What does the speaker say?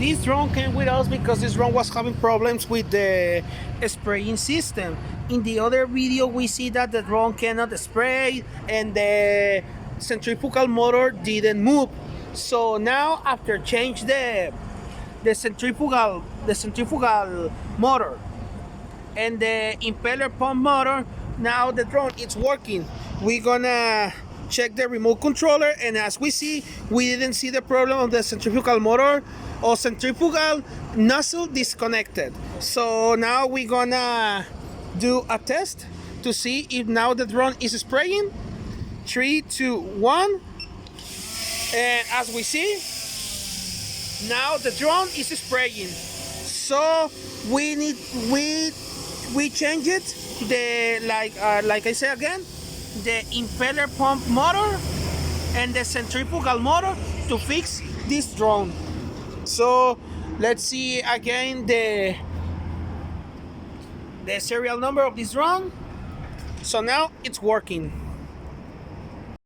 this drone came with us because this drone was having problems with the spraying system. In the other video, we see that the drone cannot spray and the centrifugal motor didn't move. So now, after change the centrifugal motor and the impeller pump motor, now the drone is working. We're gonna check the remote controller, and as we see, we didn't see the problem of the centrifugal motor or centrifugal nozzle disconnected. So now we're gonna do a test to see if now the drone is spraying. 3, 2, 1, and as we see, now the drone is spraying. So we change it, the like I say again, the impeller pump motor and the centrifugal motor to fix this drone. So let's see again the serial number of this drone. So now it's working.